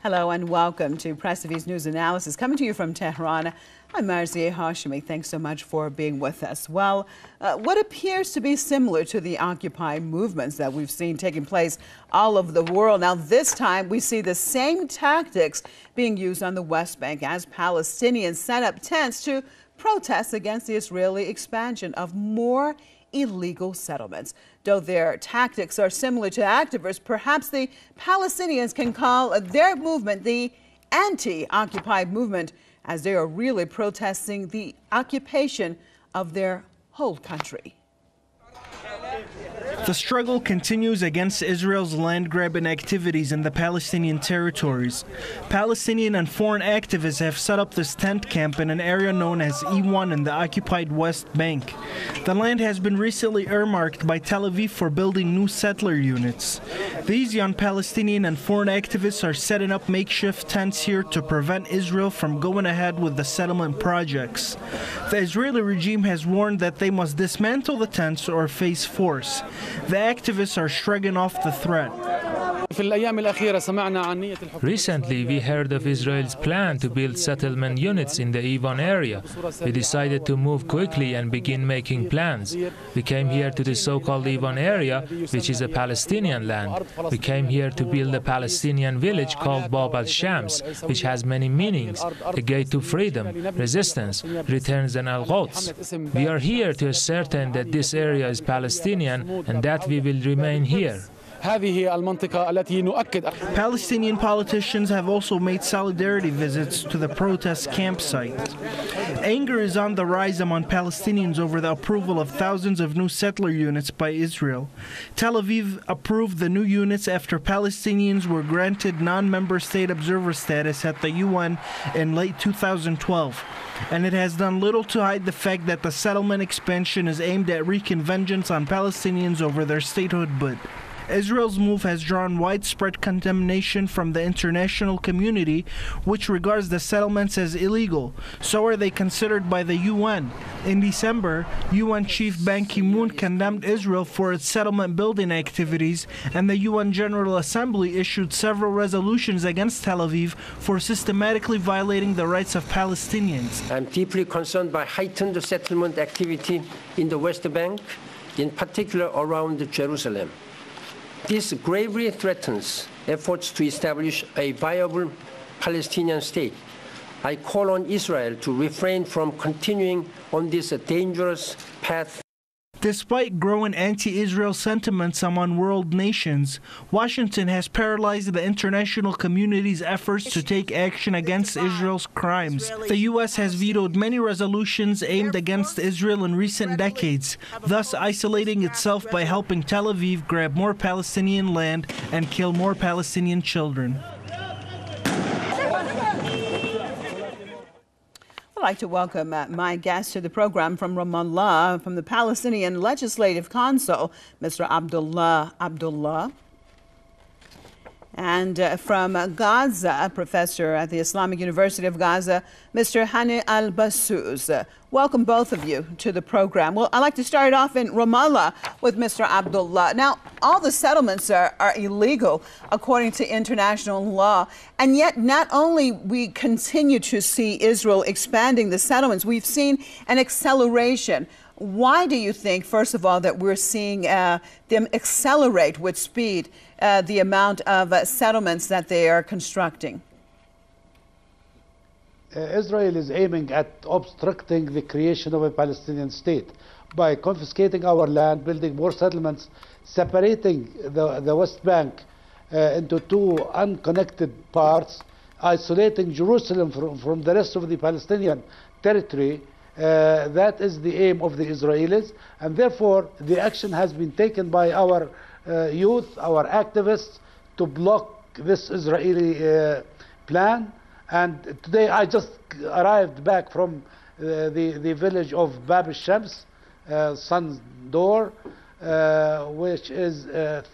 Hello and welcome to Press TV's News Analysis, coming to you from Tehran. I'm Marzieh Hashemi. Thanks so much for being with us. Well, what appears to be similar to the Occupy movements that we've seen taking place all over the world. Now, this time we see the same tactics being used on the West Bank as Palestinians set up tents to protest against the Israeli expansion of more illegal settlements. Though their tactics are similar to activists, perhaps the Palestinians can call their movement the anti-occupied movement, as they are really protesting the occupation of their whole country. The struggle continues against Israel's land-grabbing activities in the Palestinian territories. Palestinian and foreign activists have set up this tent camp in an area known as E1 in the occupied West Bank. The land has been recently earmarked by Tel Aviv for building new settler units. These young Palestinian and foreign activists are setting up makeshift tents here to prevent Israel from going ahead with the settlement projects. The Israeli regime has warned that they must dismantle the tents or face force. The activists are shrugging off the threat. Recently, we heard of Israel's plan to build settlement units in the Ivan area. We decided to move quickly and begin making plans. We came here to the so-called Ivan area, which is a Palestinian land. We came here to build a Palestinian village called Bab al-Shams, which has many meanings: the gate to freedom, resistance, returns, and al-Quds. We are here to ascertain that this area is Palestinian and that we will remain here. Palestinian politicians have also made solidarity visits to the protest campsite. Anger is on the rise among Palestinians over the approval of thousands of new settler units by Israel. Tel Aviv approved the new units after Palestinians were granted non-member state observer status at the UN in late 2012. And it has done little to hide the fact that the settlement expansion is aimed at wreaking vengeance on Palestinians over their statehood bid. Israel's move has drawn widespread condemnation from the international community, which regards the settlements as illegal. So are they considered by the UN. In December, UN Chief Ban Ki-moon condemned Israel for its settlement building activities, and the UN General Assembly issued several resolutions against Tel Aviv for systematically violating the rights of Palestinians. I'm deeply concerned by heightened settlement activity in the West Bank, in particular around Jerusalem. This gravely threatens efforts to establish a viable Palestinian state. I call on Israel to refrain from continuing on this dangerous path. Despite growing anti-Israel sentiments among world nations, Washington has paralyzed the international community's efforts to take action against Israel's crimes. The U.S. has vetoed many resolutions aimed against Israel in recent decades, thus isolating itself by helping Tel Aviv grab more Palestinian land and kill more Palestinian children. I'd like to welcome my guest to the program from Ramallah, from the Palestinian Legislative Council, Mr. Abdullah. And from Gaza, professor at the Islamic University of Gaza, Mr. Hani al-Bassouz. Welcome both of you to the program. Well, I'd like to start off in Ramallah with Mr. Abdullah. Now, all the settlements are illegal according to international law. And yet, not only we continue to see Israel expanding the settlements, we've seen an acceleration. Why do you think, first of all, that we're seeing them accelerate with speed the amount of settlements that they are constructing? Israel is aiming at obstructing the creation of a Palestinian state by confiscating our land, building more settlements, separating the West Bank into two unconnected parts, isolating Jerusalem from the rest of the Palestinian territory. That is the aim of the Israelis, and therefore the action has been taken by our youth, our activists, to block this Israeli plan. And today I just arrived back from the village of Bab al-Shams, Sun's Door, which is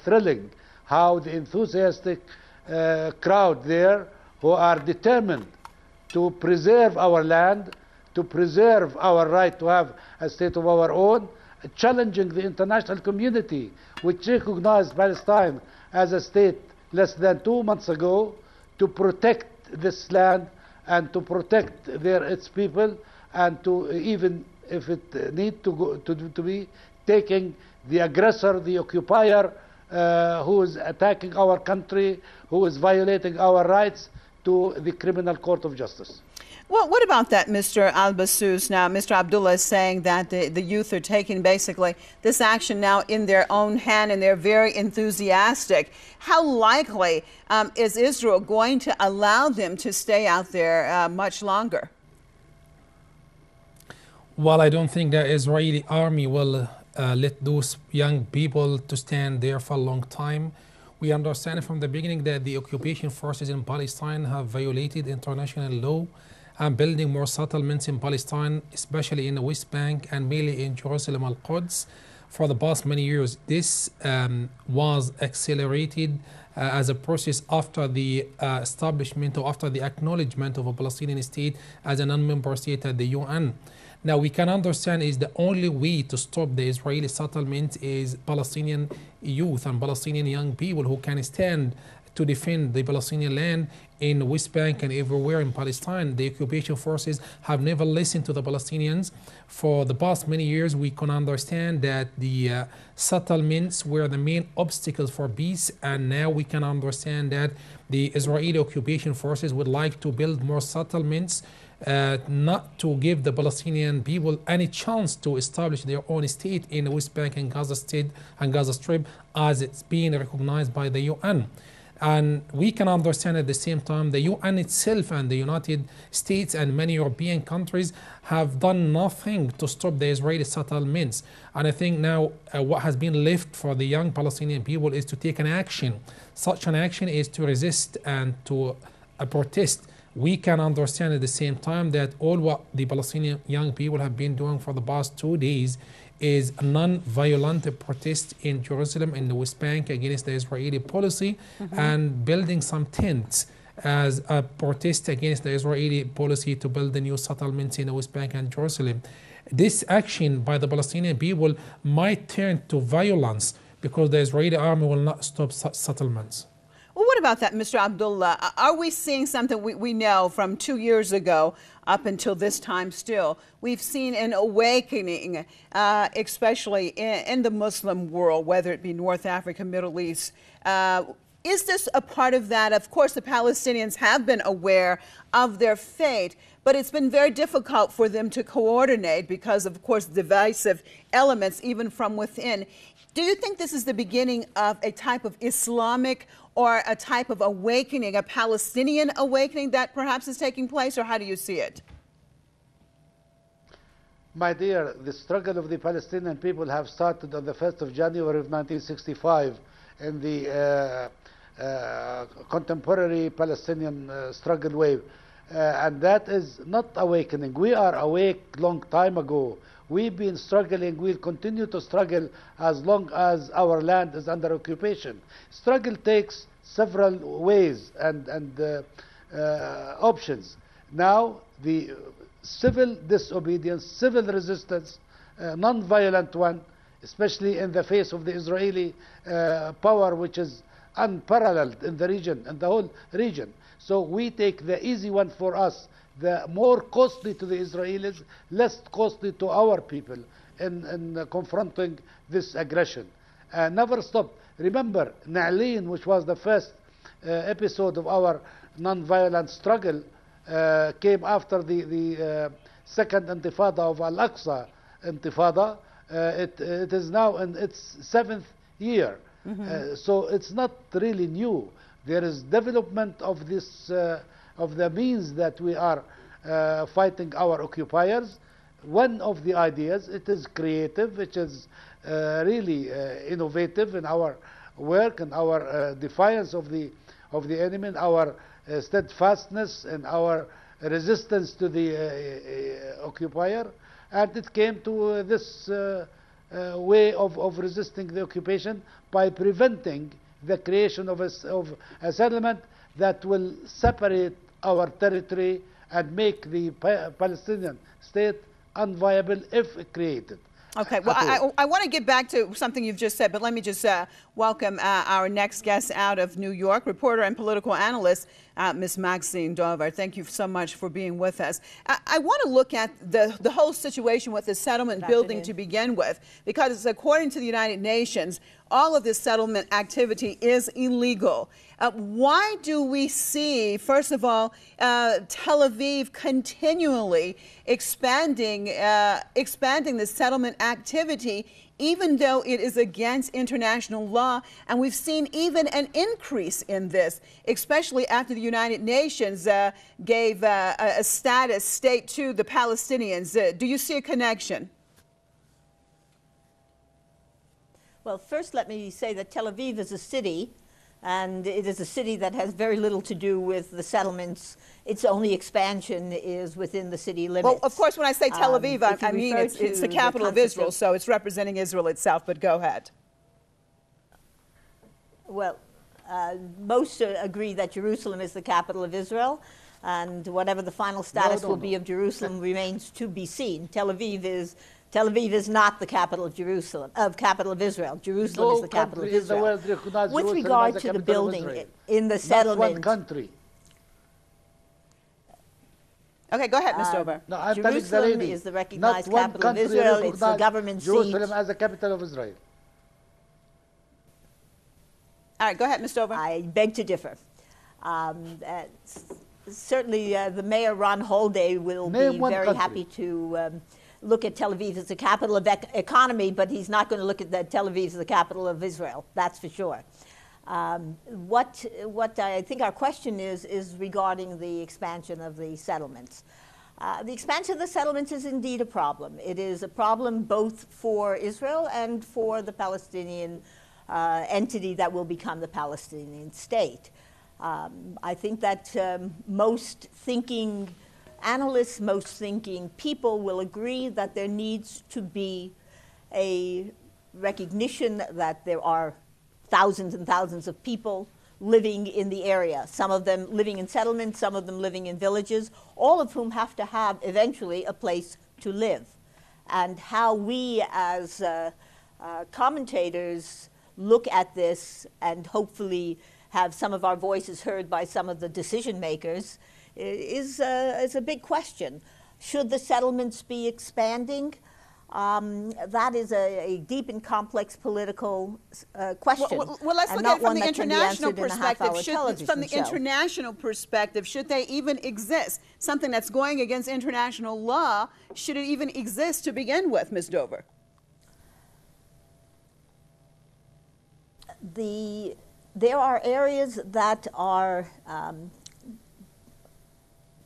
thrilling how the enthusiastic crowd there, who are determined to preserve our land, to preserve our right to have a state of our own, challenging the international community, which recognized Palestine as a state less than 2 months ago, to protect this land and to protect its people, and to, even if it need to go to be taking the aggressor, the occupier, who is attacking our country, who is violating our rights, to the criminal court of justice. Well, what about that, Mr. Al-Basous? Now, Mr. Abdullah is saying that the youth are taking basically this action now in their own hand, and they're very enthusiastic. How likely is Israel going to allow them to stay out there much longer? Well, I don't think the Israeli army will let those young people to stand there for a long time. We understand from the beginning that the occupation forces in Palestine have violated international law and building more settlements in Palestine, especially in the West Bank and mainly in Jerusalem, al-Quds, for the past many years. This was accelerated as a process after the establishment or after the acknowledgement of a Palestinian state as a non-member state at the UN. Now, we can understand is the only way to stop the Israeli settlement is Palestinian youth and Palestinian young people who can stand to defend the Palestinian land in the West Bank and everywhere in Palestine. The occupation forces have never listened to the Palestinians. For the past many years, we can understand that the settlements were the main obstacles for peace, and now we can understand that the Israeli occupation forces would like to build more settlements, not to give the Palestinian people any chance to establish their own state in the West Bank and Gaza Strip as it's being recognized by the UN. And we can understand at the same time the UN itself and the United States and many European countries have done nothing to stop the Israeli settlements. And I think now what has been left for the young Palestinian people is to take an action. Such an action is to resist and to protest. We can understand at the same time that all what the Palestinian young people have been doing for the past 2 days is a non-violent protest in Jerusalem and the West Bank against the Israeli policy, and building some tents as a protest against the Israeli policy to build the new settlements in the West Bank and Jerusalem. This action by the Palestinian people might turn to violence because the Israeli army will not stop such settlements. Well, what about that, Mr. Abdullah? Are we seeing something we know from 2 years ago up until this time still? We've seen an awakening, especially in the Muslim world, whether it be North Africa, Middle East. Is this a part of that? Of course, the Palestinians have been aware of their fate, but it's been very difficult for them to coordinate because, of course, divisive elements, even from within. Do you think this is the beginning of a type of Islamic or a type of awakening, a Palestinian awakening that perhaps is taking place, or how do you see it? My dear, the struggle of the Palestinian people have started on the 1st of January of 1965 in the contemporary Palestinian struggle wave. And that is not awakening. We are awake long time ago. We've been struggling. We'll continue to struggle as long as our land is under occupation. Struggle takes several ways and options. Now, the civil disobedience, civil resistance, non-violent one, especially in the face of the Israeli power, which is unparalleled in the region, in the whole region. So we take the easy one for us, the more costly to the Israelis, less costly to our people in confronting this aggression. Never stop. Remember, Na'lin, which was the first episode of our non-violent struggle, came after the second intifada of Al-Aqsa intifada. It is now in its 7th year. So it's not really new. There is development of this, of the means that we are fighting our occupiers. One of the ideas, it is creative, it is really innovative in our work and our defiance of the enemy, and our steadfastness and our resistance to the occupier. And it came to this way of resisting the occupation by preventing the creation of a settlement that will separate our territory and make the Palestinian state unviable if created. Okay, well, I want to get back to something you've just said, but let me just welcome our next guest out of New York, reporter and political analyst, Ms. Maxine Dover. Thank you so much for being with us. I want to look at the whole situation with the settlement building to begin with, because according to the United Nations, all of this settlement activity is illegal. Why do we see, first of all, Tel Aviv continually expanding the settlement activity, even though it is against international law? And we've seen even an increase in this, especially after the United Nations gave a status state to the Palestinians. Do you see a connection? Well, first let me say that Tel Aviv is a city, and it is a city that has very little to do with the settlements. Its only expansion is within the city limits. Well, of course, when I say Tel Aviv, I mean it's the capital of Israel, so it's representing Israel itself, but go ahead. Well, most agree that Jerusalem is the capital of Israel, and whatever the final status will be of Jerusalem remains to be seen. Tel Aviv is not the capital of capital of Israel. Jerusalem is the capital of Israel. With regard to the building in the settlement, one country. Okay, go ahead, Ms. Dover. No, I'm Jerusalem is the recognized capital of Israel. It's the government seat. Jerusalem as the capital of Israel. All right, go ahead, Ms. Dover. I beg to differ. Certainly, the mayor, Ron Holday, will be very happy to look at Tel Aviv as the capital of economy, but he's not going to look at Tel Aviv as the capital of Israel. That's for sure. What I think our question is regarding the expansion of the settlements. The expansion of the settlements is indeed a problem. It is a problem both for Israel and for the Palestinian entity that will become the Palestinian state. I think that most thinking analysts, most thinking people will agree that there needs to be a recognition that there are thousands and thousands of people living in the area, some of them living in settlements, some of them living in villages, all of whom have to have eventually a place to live. And how we as commentators look at this and hopefully have some of our voices heard by some of the decision makers is a big question. Should the settlements be expanding? That is a deep and complex political question. Well, let's look at it from the international perspective. From the international perspective, should they even exist? Something that's going against international law, should it even exist to begin with, Ms. Dover? There are areas that are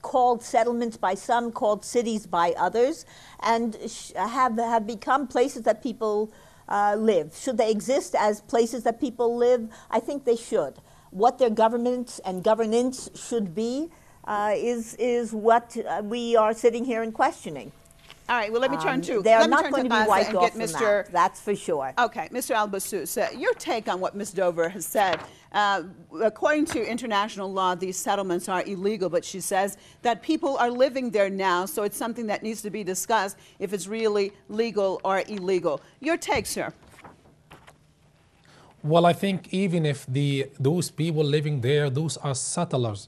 called settlements by some, called cities by others, and have become places that people live. Should they exist as places that people live? I think they should. What their governments and governance should be is what we are sitting here and questioning. All right, well, let me turn to they are not going to be wiped off from that. That's for sure. Okay, Mr. Al-Bassous, your take on what Ms. Dover has said. According to international law, these settlements are illegal, but she says that people are living there now, so it's something that needs to be discussed if it's really legal or illegal. Your take, sir? Well, I think even if those people living there, those are settlers,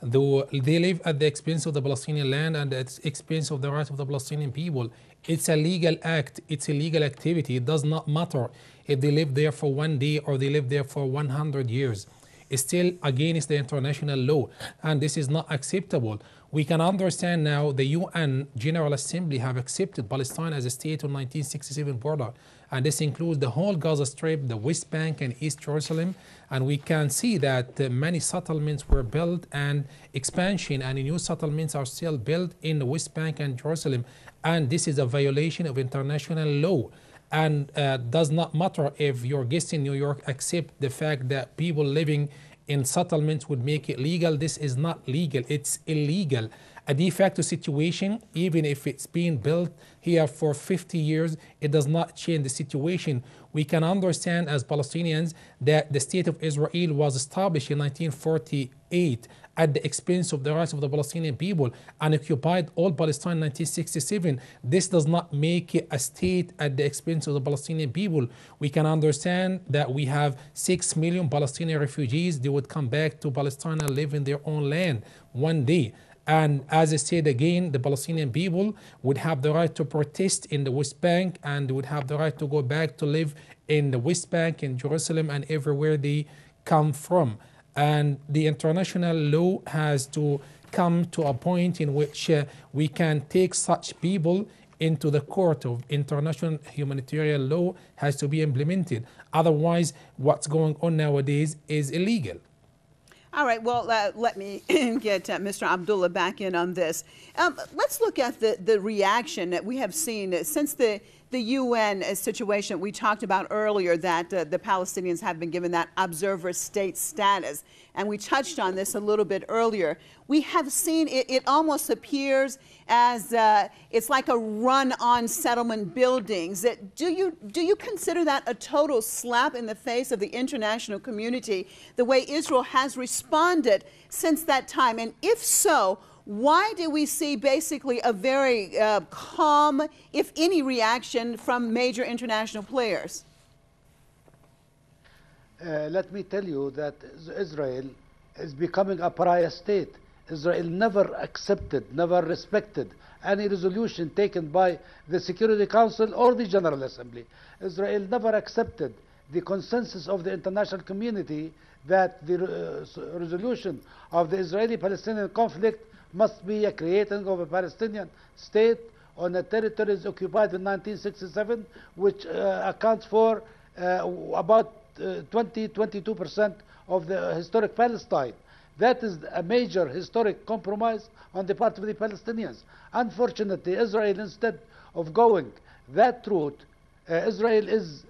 though they live at the expense of the Palestinian land and at the expense of the rights of the Palestinian people. It's a legal act, it's a legal activity. It does not matter if they live there for 1 day or they live there for 100 years. It's still against the international law, and this is not acceptable. We can understand now the UN General Assembly have accepted Palestine as a state on 1967 border, and this includes the whole Gaza Strip, the West Bank and East Jerusalem, and we can see that many settlements were built and expansion and new settlements are still built in the West Bank and Jerusalem, and this is a violation of international law. And does not matter if your guests in New York accept the fact that people living in settlements would make it legal. This is not legal, it's illegal. A de facto situation, even if it's been built here for 50 years, it does not change the situation. We can understand as Palestinians that the state of Israel was established in 1948 at the expense of the rights of the Palestinian people and occupied all Palestine in 1967. This does not make it a state at the expense of the Palestinian people. We can understand that we have 6 million Palestinian refugees. They would come back to Palestine and live in their own land one day. And as I said again, the Palestinian people would have the right to protest in the West Bank, and they would have the right to go back to live in the West Bank, in Jerusalem, and everywhere they come from. And the international law has to come to a point in which we can take such people into the court of international humanitarian law has to be implemented. Otherwise, what's going on nowadays is illegal. All right, well, let me get Mr. Abdullah back in on this. Let's look at the reaction that we have seen since the UN situation we talked about earlier, that the Palestinians have been given that observer state status. And we touched on this a little bit earlier. We have seen it almost appears as it's like a run on settlement buildings. Do you consider that a total slap in the face of the international community, the way Israel has responded since that time? And if so, why do we see basically a very calm, if any, reaction from major international players? Let me tell you that Israel is becoming a pariah state. Israel never accepted, never respected any resolution taken by the Security Council or the General Assembly. Israel never accepted the consensus of the international community that the resolution of the Israeli-Palestinian conflict must be a creating of a Palestinian state on the territories occupied in 1967, which accounts for about 22% of the historic Palestine. That is a major historic compromise on the part of the Palestinians. Unfortunately, Israel, instead of going that route, Israel is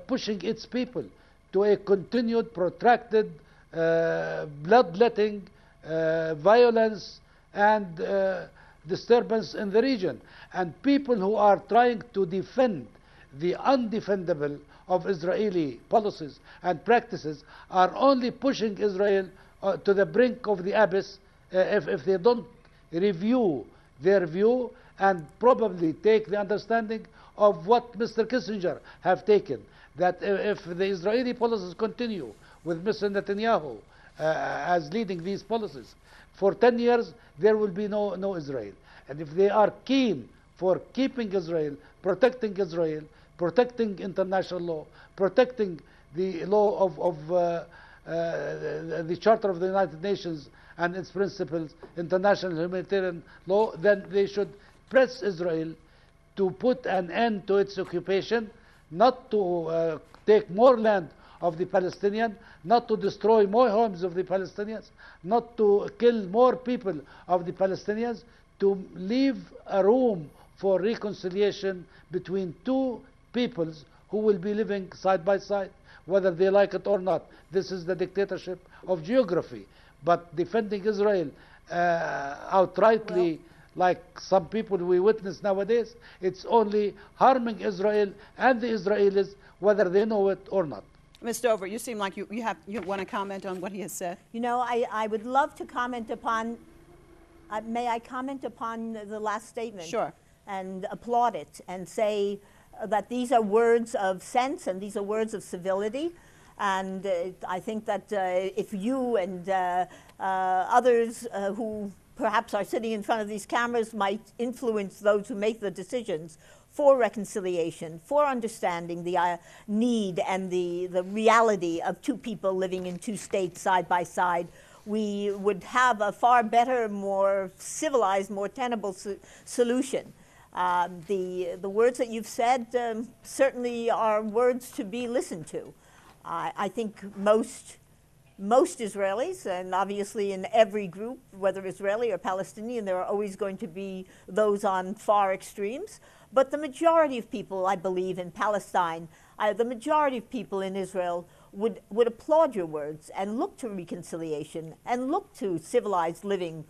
pushing its people to a continued, protracted, bloodletting, violence, and disturbance in the region. And people who are trying to defend the undefendable of Israeli policies and practices are only pushing Israel to the brink of the abyss if they don't review their view and probably take the understanding of what Mr. Kissinger have taken, that if the Israeli policies continue with Mr. Netanyahu as leading these policies, for 10 years there will be no Israel. And if they are keen for keeping Israel, protecting international law, protecting the law of the Charter of the United Nations and its principles, international humanitarian law, then they should press Israel to put an end to its occupation, not to take more land of the Palestinian, not to destroy more homes of the Palestinians, not to kill more people of the Palestinians, to leave a room for reconciliation between two peoples who will be living side by side, whether they like it or not. This is the dictatorship of geography. But defending Israel outrightly, like some people we witness nowadays, it's only harming Israel and the Israelis, whether they know it or not. Ms. Dover, you seem like you want to comment on what he has said. You know, I would love to comment upon, may I comment upon the last statement? Sure. And applaud it and say that these are words of sense and these are words of civility. And I think that if you and others who perhaps are sitting in front of these cameras might influence those who make the decisions for reconciliation, for understanding the need and the reality of two people living in two states side by side, we would have a far better, more civilized, more tenable solution. The words that you've said certainly are words to be listened to. I think most Israelis, and obviously in every group, whether Israeli or Palestinian, there are always going to be those on far extremes. But the majority of people, I believe, in Palestine, the majority of people in Israel would applaud your words and look to reconciliation and look to civilized living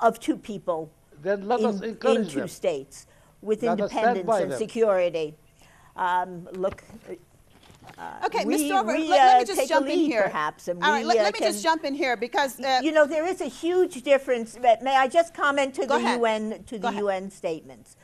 of two people Then let us in encourage two them. states with Let us stand independence by and them. security. Look. Okay, We- Ms. Dover, we, let me take just a jump in lead, here. perhaps, and All right, we, let me just jump in here because you know, there is a huge difference. May I just comment to Go the ahead. UN Go ahead. UN statements?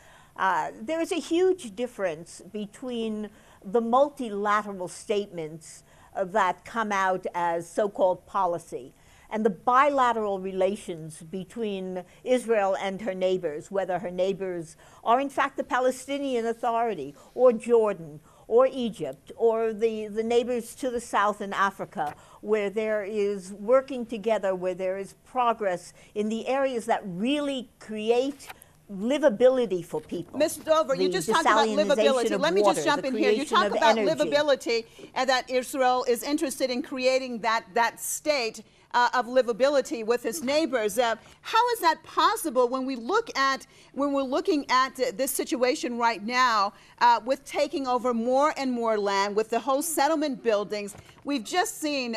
There is a huge difference between the multilateral statements that come out as so-called policy and the bilateral relations between Israel and her neighbors, whether her neighbors are in fact the Palestinian Authority or Jordan or Egypt, or the neighbors to the south in Africa, where there is working together, where there is progress in the areas that really create livability for people. Ms. Dover, you just talked about livability. Let me just jump in here. You talk about livability and that Israel is interested in creating that state of livability with its neighbors. How is that possible when we're looking at this situation right now with taking over more and more land, with the whole settlement buildings? We've just seen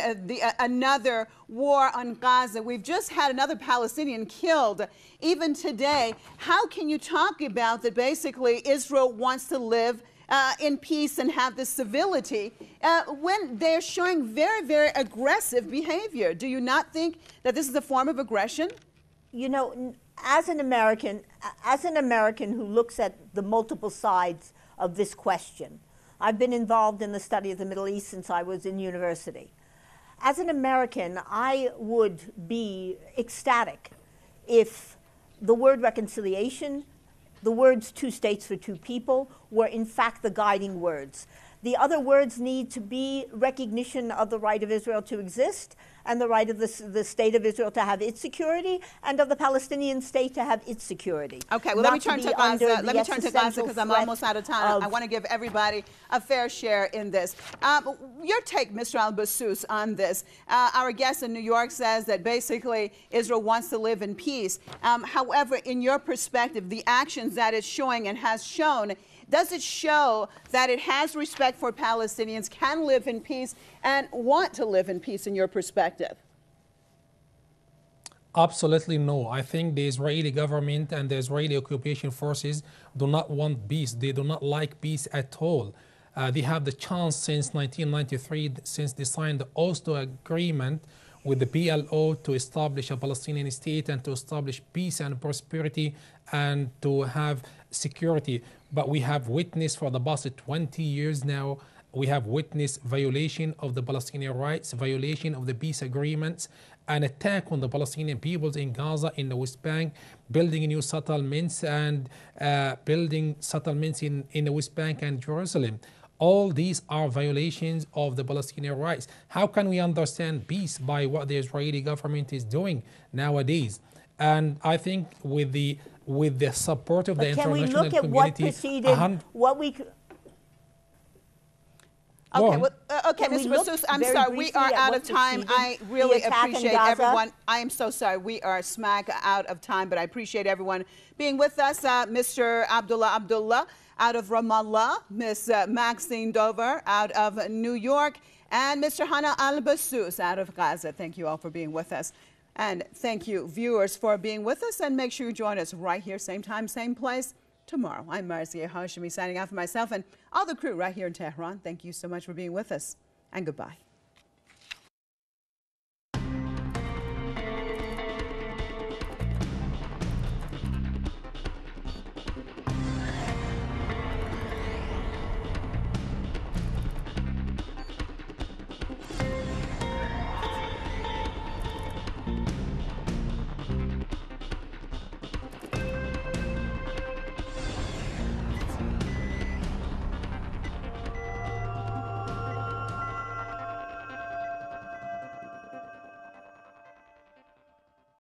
another war on Gaza. We've just had another Palestinian killed. Even today, how can you talk about that basically Israel wants to live in peace and have this civility when they're showing very, very aggressive behavior? Do you not think that this is a form of aggression? You know, as an American who looks at the multiple sides of this question, I've been involved in the study of the Middle East since I was in university. As an American, I would be ecstatic if the word reconciliation, the words two states for two people, were in fact the guiding words. The other words need to be recognition of the right of Israel to exist, and the right of the state of Israel to have its security, and of the Palestinian state to have its security. Okay, well, let me turn to Gaza. Let me turn to Gaza because I'm almost out of time. I want to give everybody a fair share in this. Your take, Mr. Al-Bassous, on this. Our guest in New York says that basically Israel wants to live in peace. However, in your perspective, the actions that it's showing and has shown, does it show that it has respect for Palestinians, can live in peace, and want to live in peace in your perspective? Absolutely no. I think the Israeli government and the Israeli occupation forces do not want peace. They do not like peace at all. They have the chance since 1993, since they signed the Oslo Agreement with the PLO, to establish a Palestinian state and to establish peace and prosperity and to have security. But we have witnessed for the past 20 years now, we have witnessed violation of the Palestinian rights, violation of the peace agreements, an attack on the Palestinian peoples in Gaza, in the West Bank, building new settlements and building settlements in the West Bank and Jerusalem. All these are violations of the Palestinian rights. How can we understand peace by what the Israeli government is doing nowadays? And I think with the support of the international community, can we look at what preceded what we? Okay, well, okay, Mr. Bassous, I'm sorry, we are out of time. I really appreciate everyone. I am so sorry, we are smack out of time, but I appreciate everyone being with us. Mr. Abdullah out of Ramallah, Ms. Maxine Dover out of New York, and Mr. Hana Al-Bassous out of Gaza. Thank you all for being with us. And thank you, viewers, for being with us. And make sure you join us right here, same time, same place, tomorrow. I'm Marzieh Hashemi signing out for myself and all the crew right here in Tehran. Thank you so much for being with us, and goodbye.